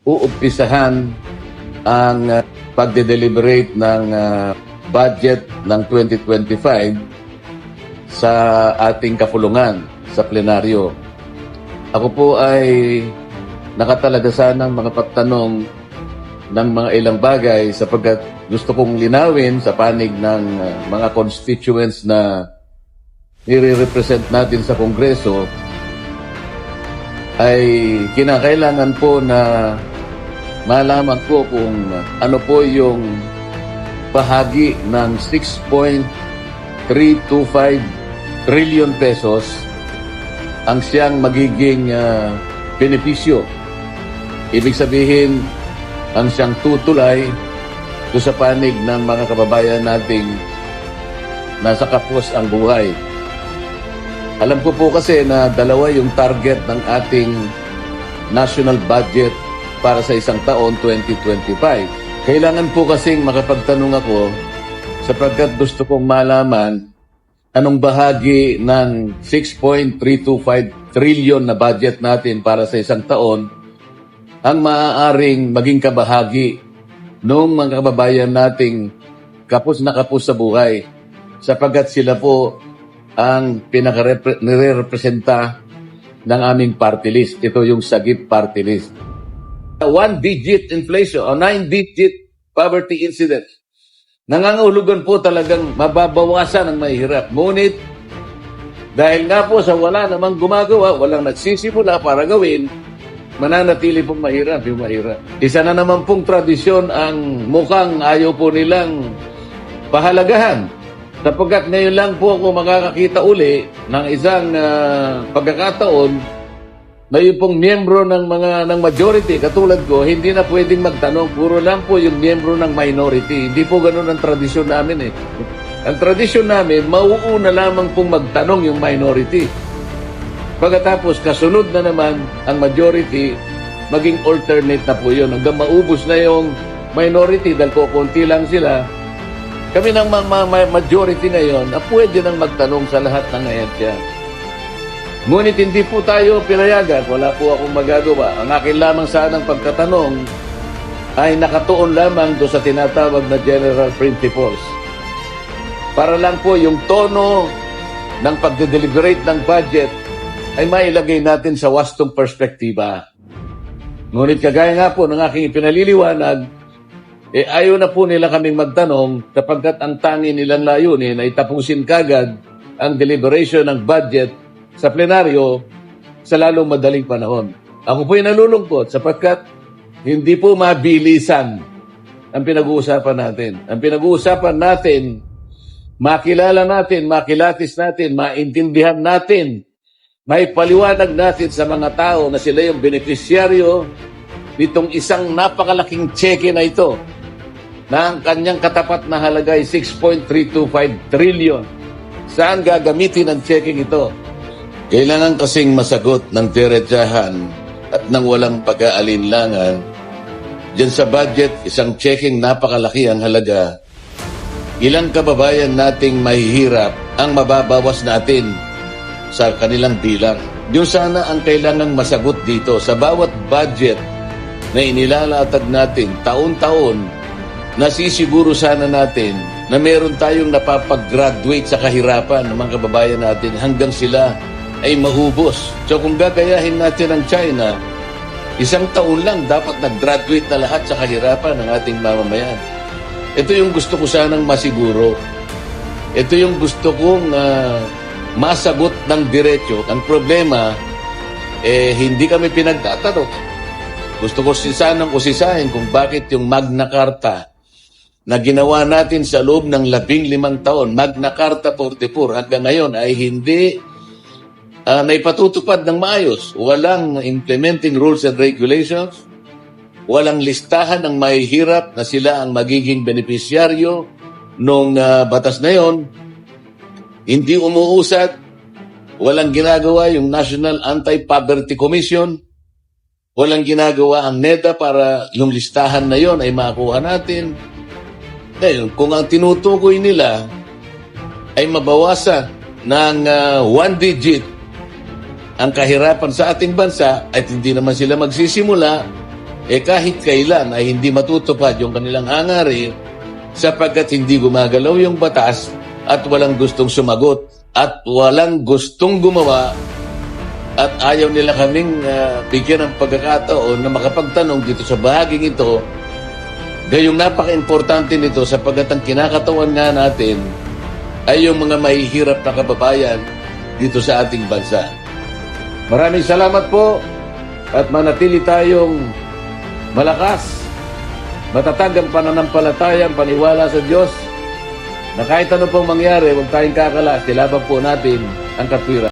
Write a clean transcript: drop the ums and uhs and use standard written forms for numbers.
uumpisahan ang pagde-deliberate ng budget ng 2025 sa ating kapulungan sa plenaryo. Ako po ay nakatalaga sanang mga pagtanong ng mga ilang bagay sapagkat gusto kong linawin sa panig ng mga constituents na nire-represent natin sa Kongreso ay kinakailangan po na malaman ko kung ano po yung bahagi ng 6.325 trillion pesos ang siyang magiging benepisyo. Ibig sabihin, ang siyang tutulay do sa panig ng mga kababayan nating nasa kapos ang buhay. Alam ko po kasi na dalawa yung target ng ating national budget para sa isang taon, 2025. Kailangan po kasing makapagtanong ako sapagkat gusto kong malaman anong bahagi ng 6.325 trillion na budget natin para sa isang taon ang maaaring maging kabahagi ng mga kababayan nating kapos na kapos sa buhay sapagkat sila po ang pinaka-nire-representa ng aming party list. Ito yung Sagip party list. 1-digit inflation o 9-digit poverty incidence. Nangangahulugan po talagang mababawasan ang mahihirap. Ngunit, dahil nga po sa wala namang gumagawa, walang nagsisimula para gawin, mananatili pong mahirap yung mahirap. Isa na naman pong tradisyon ang mukhang ayaw po nilang pahalagahan. Sapagkat ngayon lang po ako makakakita uli ng isang pagkakataon na yung pong miyembro ng majority katulad ko, hindi na pwedeng magtanong. Puro lang po yung miyembro ng minority. Hindi po ganun ang tradisyon namin eh. Ang tradisyon namin, mauuna lamang pong magtanong yung minority. Pagkatapos, kasunod na naman ang majority, maging alternate na po yun. Hanggang maubos na yung minority dahil po konti lang sila. Kami ng majority ngayon na pwede nang magtanong sa lahat ng ahensya. Ngunit hindi po tayo pinayagan, wala po akong magagawa. Ang akin lamang sanang pagkatanong ay nakatuon lamang do sa tinatawag na general principles. Para lang po yung tono ng pagde-deliberate ng budget ay mailagay natin sa wastong perspektiba. Ngunit kagaya nga po ng aking ipinaliliwanag, ayaw na po nila kaming magtanong sapagkat ang tangi nilang layunin ay tapusin kagad ang deliberation ng budget sa plenaryo sa lalong madaling panahon. Ako po'y nalulungkot sapagkat hindi po mabilisan ang pinag-uusapan natin. Ang pinag-uusapan natin, makilala natin, makilatis natin, maintindihan natin, may paliwanag natin sa mga tao na sila yung beneficiaryo nitong isang napakalaking cheque na ito na ang kanyang katapat na halaga ay 6.325 trillion. Saan gagamitin ang cheque ito? Kailangan kasing masagot ng diretsahan at ng walang pag-aalinlangan. Diyan sa budget, isang checking napakalaki ang halaga. Ilang kababayan nating mahihirap ang mababawas natin sa kanilang bilang. Yun sana ang kailangang masagot dito sa bawat budget na inilalatag natin taon-taon. Nasisiguro sana natin na meron tayong napapag-graduate sa kahirapan ng mga kababayan natin hanggang sila ay mahubos. So kung gagayahin natin ang China, isang taon lang dapat nag-graduate na lahat sa kahirapan ng ating mamamayan. Ito yung gusto ko sanang masiguro. Ito yung gusto kong masagot ng diretso. Ang problema, hindi kami pinagtatanong. Gusto ko sanang usisahin kung bakit yung Magna Carta na ginawa natin sa loob ng 15 taon, Magna Carta 44, hanggang ngayon ay hindi naipatutupad ng maayos. Walang implementing rules and regulations, walang listahan ng mahihirap na sila ang magiging beneficiaryo nung batas na yon. Hindi umuusad, walang ginagawa yung National Anti-Poverty Commission, walang ginagawa ang NEDA para yung listahan na yon ay makuha natin. Ngayon, kung ang tinutukoy nila ay mabawasan ng 1 digit ang kahirapan sa ating bansa at hindi naman sila magsisimula, kahit kailan ay hindi matutupad yung kanilang hangarin sapagkat hindi gumagalaw yung batas at walang gustong sumagot at walang gustong gumawa at ayaw nila kaming bigyan ng pagkakataon na makapagtanong dito sa bahaging ito. Gayong napaka-importante nito sapagkat ang kinakatawan nga natin ay yung mga mahihirap na kababayan dito sa ating bansa. Maraming salamat po at manatili tayong malakas, matatag ang pananampalataya, ang paniwala sa Diyos na kahit ano pong mangyari, huwag tayong kakalas, ilaban po natin ang katwiran.